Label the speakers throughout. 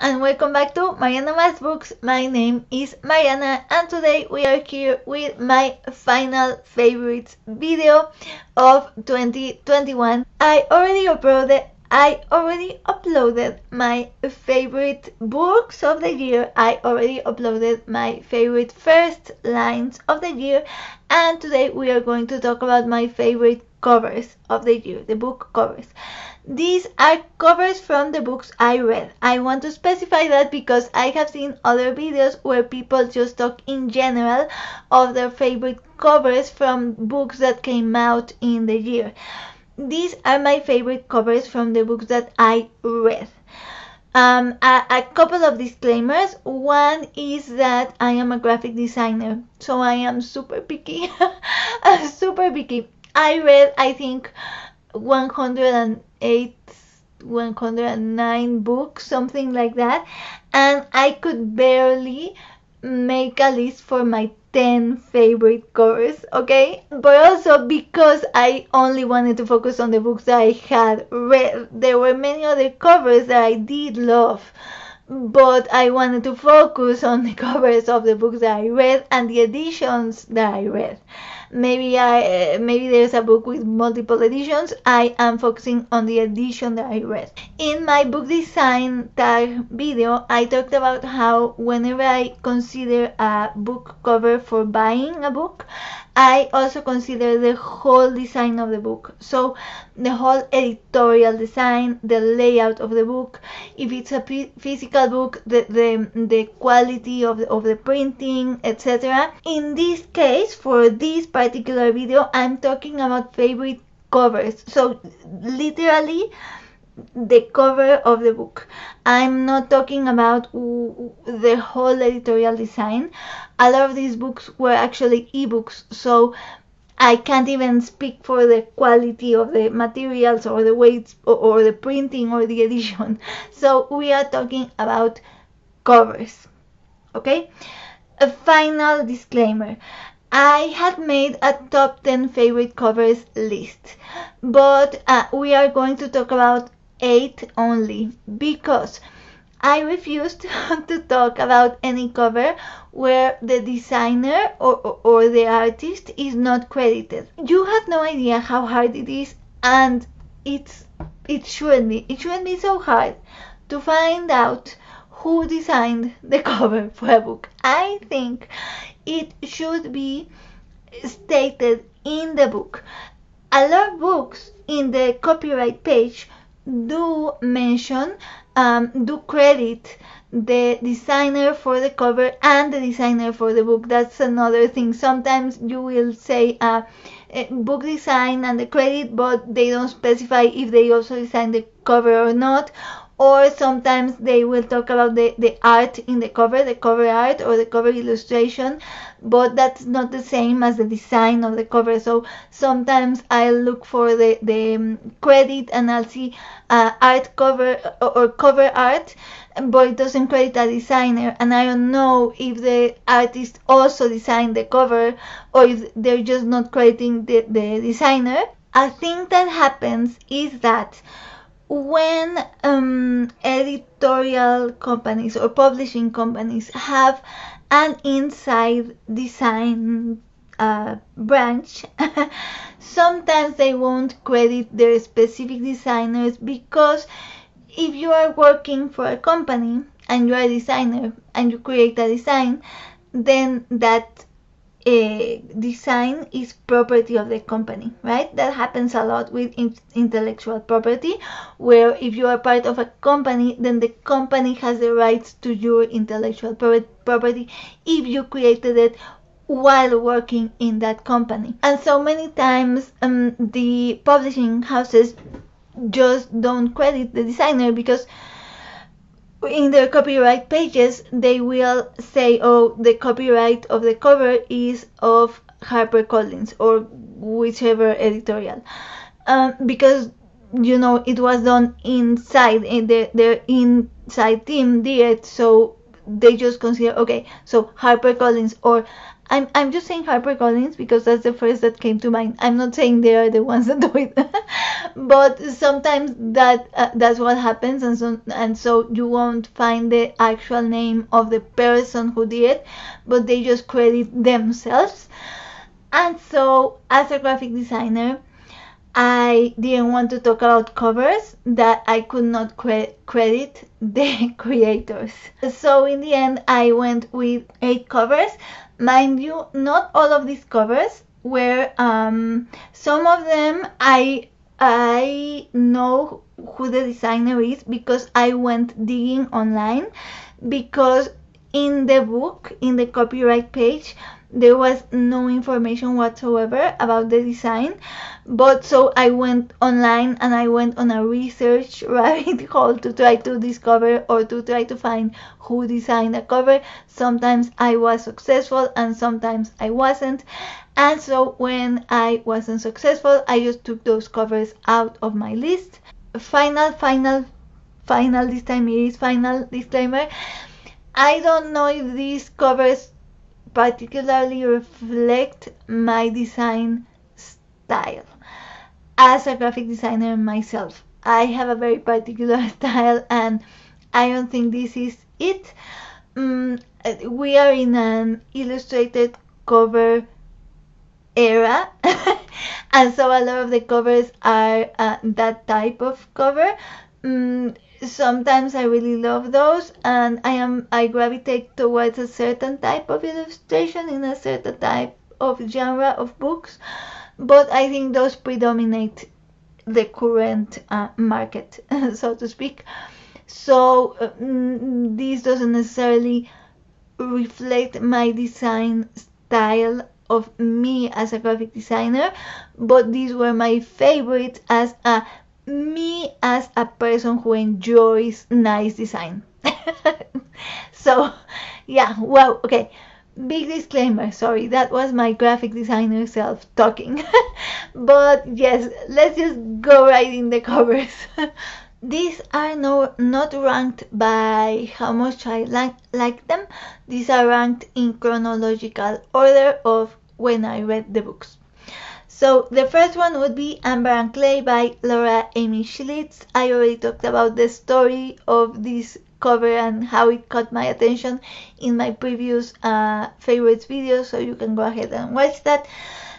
Speaker 1: and welcome back to Mariana Math Books. My name is Mariana and today we are here with my final favorites video of 2021. I already uploaded my favorite books of the year. I already uploaded my favorite first lines of the year, and today we are going to talk about my favorite covers of the year, the book covers. These are covers from the books I read. I want to specify that because I have seen other videos where people just talk in general of their favorite covers from books that came out in the year. These are my favorite covers from the books that I read. A couple of disclaimers. One is that I am a graphic designer, so I am super picky. Super picky. I read, I think, 109 books, something like that, and I could barely make a list for my 10 favorite covers, okay? But also because I only wanted to focus on the books that I had read. There were many other covers that I did love, but I wanted to focus on the covers of the books that I read and the editions that I read. Maybe there's a book with multiple editions. I am focusing on the edition that I read. In my book design tag video, I talked about how whenever I consider a book cover for buying a book, I also consider the whole design of the book. So the whole editorial design, the layout of the book, if it's a physical book, the quality of the printing, etc. In this case, for this particular video, I'm talking about favorite covers. So literally the cover of the book. I'm not talking about the whole editorial design. A lot of these books were actually ebooks, so I can't even speak for the quality of the materials or the weights or the printing or the edition. So we are talking about covers, okay? A final disclaimer. I had made a top 10 favorite covers list, but we are going to talk about 8 only because I refused to talk about any cover where the designer or the artist is not credited. You have no idea how hard it is, and it shouldn't be so hard to find out who designed the cover for a book. I think it should be stated in the book. A lot of books in the copyright page do mention, do credit the designer for the cover and the designer for the book. That's another thing. Sometimes you will say book design and the credit, but they don't specify if they also designed the cover or not. Or sometimes they will talk about the art in the cover art or the cover illustration, but that's not the same as the design of the cover. So sometimes I look for the credit and I'll see art cover or cover art, but it doesn't credit a designer, and I don't know if the artist also designed the cover or if they're just not crediting the designer. A thing that happens is that when editorial companies or publishing companies have an inside design branch, sometimes they won't credit their specific designers, because if you are working for a company and you are a designer and you create a design, then that design is property of the company, right? That happens a lot with intellectual property, where if you are part of a company, then the company has the rights to your intellectual property if you created it while working in that company. And so many times the publishing houses just don't credit the designer, because in their copyright pages they will say, oh, the copyright of the cover is of HarperCollins or whichever editorial, because you know it was done inside their inside team did it, so they just consider, okay, so HarperCollins, or I'm just saying HarperCollins because that's the first that came to mind. I'm not saying they are the ones that do it, but sometimes that's what happens, and so you won't find the actual name of the person who did it, but they just credit themselves. And so, as a graphic designer, I didn't want to talk about covers that I could not credit the creators. So in the end, I went with 8 covers. Mind you, not all of these covers were, some of them I know who the designer is because I went digging online, because in the book, in the copyright page, there was no information whatsoever about the design. But so I went online and I went on a research rabbit hole to try to discover or to try to find who designed a cover. Sometimes I was successful and sometimes I wasn't. And so when I wasn't successful, I just took those covers out of my list. Final disclaimer. I don't know if these covers particularly reflect my design style. As a graphic designer myself, I have a very particular style, and I don't think this is it. We are in an illustrated cover era, and so a lot of the covers are that type of cover. Sometimes I really love those, and I gravitate towards a certain type of illustration in a certain type of genre of books, but I think those predominate the current market, so to speak. So this doesn't necessarily reflect my design style of me as a graphic designer, but these were my favorites as a person who enjoys nice design. So yeah, well, okay, big disclaimer, sorry, that was my graphic designer self talking. But yes, let's just go right in the covers. These are not ranked by how much I like them. These are ranked in chronological order of when I read the books. So the first one would be Amber and Clay by Laura Amy Schlitz. I already talked about the story of this cover and how it caught my attention in my previous favorites video, so you can go ahead and watch that.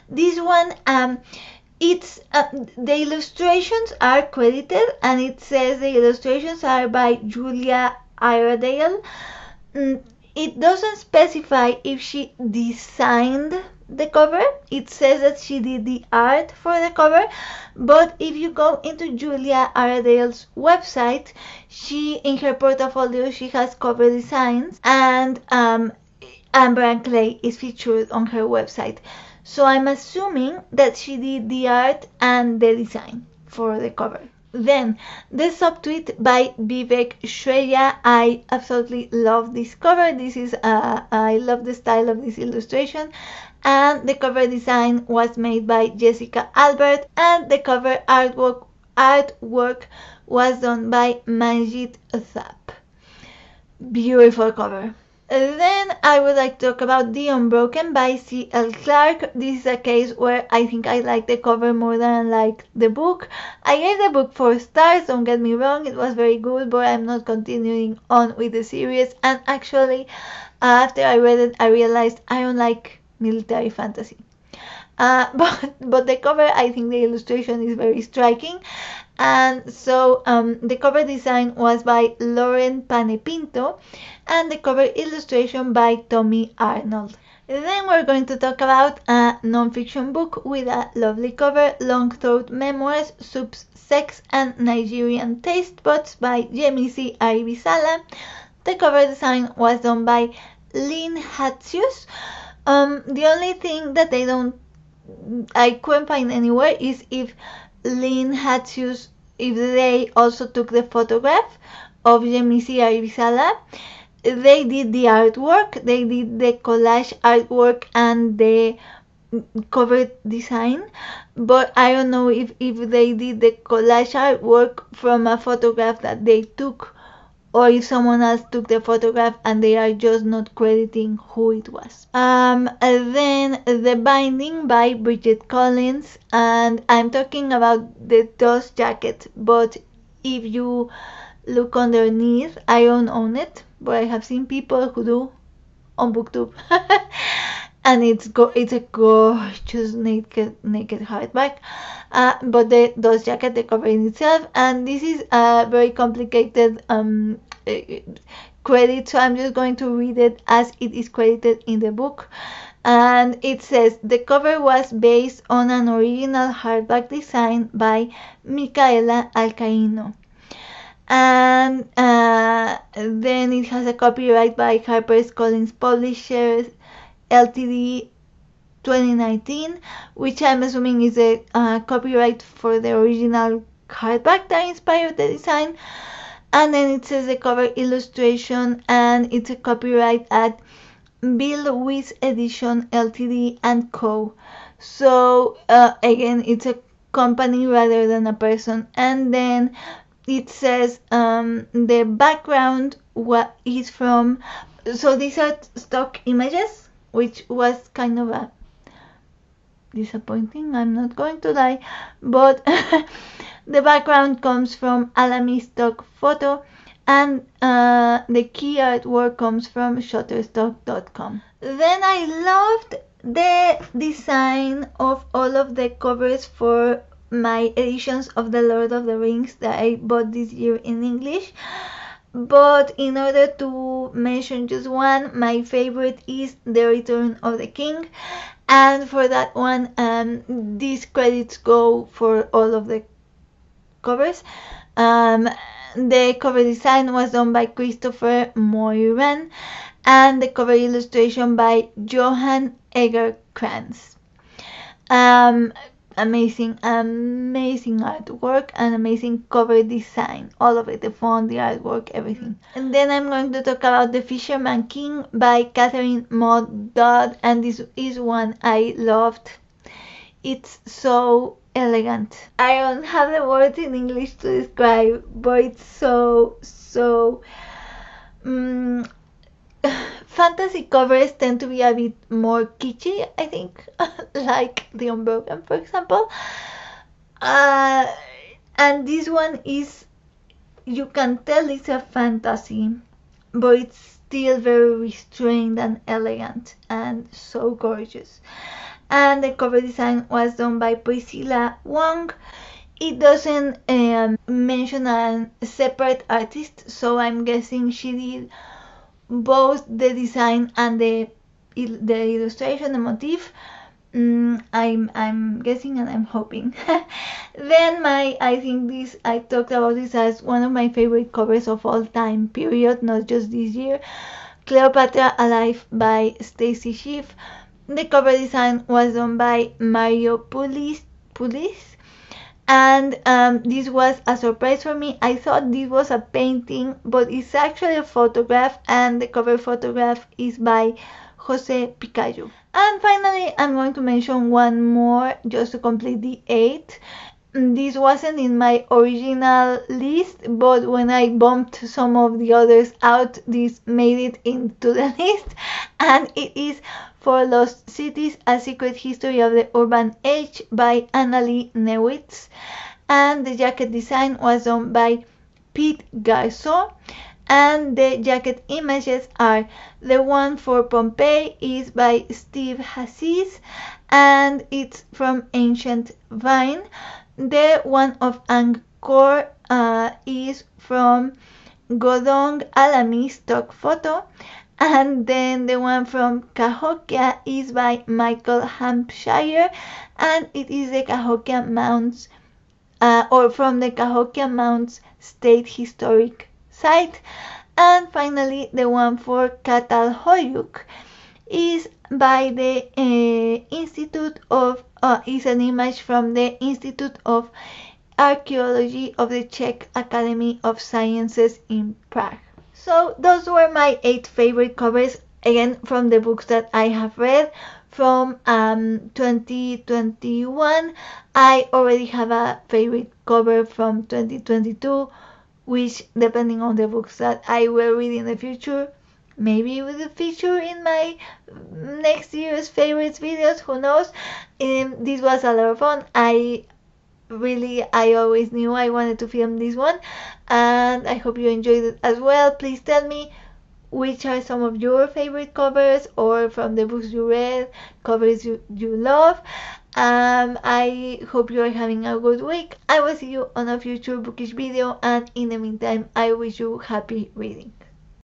Speaker 1: This one, it's the illustrations are credited, and it says the illustrations are by Julia Iredale. It doesn't specify if she designed the cover. It says that she did the art for the cover, but if you go into Julia Iredale's website, in her portfolio she has cover designs, and Amber and Clay is featured on her website. So I'm assuming that she did the art and the design for the cover. Then, the Subtweet by Vivek Shraya. I absolutely love this cover. I love the style of this illustration. And the cover design was made by Jessica Albert, and the cover artwork was done by Manjit Thapp. Beautiful cover. Then I would like to talk about The Unbroken by C.L. Clarke. This is a case where I think I like the cover more than I like the book. I gave the book 4 stars, don't get me wrong, it was very good, but I'm not continuing on with the series. And actually, after I read it, I realized I don't like military fantasy. But the cover, I think the illustration is very striking. And so the cover design was by Lauren Panepinto, and the cover illustration by Tommy Arnold. Then we're going to talk about a non-fiction book with a lovely cover, Longthroat Memoirs, Soups, Sex and Nigerian Taste Buds by Yemisi Aribisala. The cover design was done by Lynn Hatzius. The only thing that I couldn't find anywhere is if Lynn Hatzius, if they also took the photograph of Yemisi Aribisala. They did the artwork, they did the collage artwork and the cover design, but I don't know if they did the collage artwork from a photograph that they took or if someone else took the photograph and they are just not crediting who it was. And then The Binding by Bridget Collins, and I'm talking about the dust jacket, but if you look underneath, I don't own it, but I have seen people who do on BookTube. And it's a gorgeous naked hardback, but the dust jacket, the cover in itself, and this is a very complicated credit, so I'm just going to read it as it is credited in the book. And it says the cover was based on an original hardback design by Micaela Alcaino, and then it has a copyright by HarperCollinsPublishers Ltd 2019, which I'm assuming is a copyright for the original hardback that inspired the design. And then it says the cover illustration, and it's a copyright at bilwissedition Ltd and Co. So again, it's a company rather than a person. And then it says the background is from, so these are stock images, which was kind of a disappointing, I'm not going to lie, but the background comes from Alamy Stock Photo, and the key artwork comes from shutterstock.com. Then I loved the design of all of the covers for my editions of The Lord of the Rings that I bought this year in English. But in order to mention just one, my favorite is The Return of the King. And for that one, these credits go for all of the covers. The cover design was done by Christopher Moiran, and the cover illustration by Johan Egerkrans. Amazing artwork and amazing cover design. All of it, the font, the artwork, everything. And then I'm going to talk about The Fisherman King by Katherine, Mohd, Daud, and this is one I loved. It's so elegant. I don't have the words in English to describe, but it's so fantasy covers tend to be a bit more kitschy, I think, like the Unbroken, for example. And this one is, you can tell it's a fantasy, but it's still very restrained and elegant and so gorgeous. And the cover design was done by Priscilla Wong. It doesn't mention a separate artist, so I'm guessing she did both the design and the illustration, the motif. I'm guessing and I'm hoping. Then I talked about this as one of my favorite covers of all time, period, not just this year. Cleopatra Alive by Stacy Schiff. The cover design was done by Mario Pulice. And this was a surprise for me. I thought this was a painting, but it's actually a photograph, and the cover photograph is by Jose Picayo. And finally, I'm going to mention one more just to complete the 8. This wasn't in my original list, but when I bumped some of the others out, this made it into the list, and it is For Lost Cities, A Secret History of the Urban Age by Annalie Newitz, and the jacket design was done by Pete Garceau, and the jacket images are: the one for Pompeii is by Steve Hatzius, and it's from Ancient Vine. The one of Angkor is from Godong Alamy Stock Photo, and then the one from Cahokia is by Michael Hampshire, and it is the Cahokia Mounds, or from the Cahokia Mounds State Historic Site. And finally, the one for Catalhoyuk is by the Institute of, is an image from the Institute of Archaeology of the Czech Academy of Sciences in Prague. So those were my 8 favorite covers, again from the books that I have read from 2021. I already have a favorite cover from 2022, which, depending on the books that I will read in the future, maybe will feature in my next year's favorites videos, who knows. This was a lot of fun. I always knew I wanted to film this one, and I hope you enjoyed it as well. Please tell me which are some of your favorite covers, or from the books you read, covers you love. I hope you are having a good week. I will see you on a future bookish video, and in the meantime, I wish you happy reading.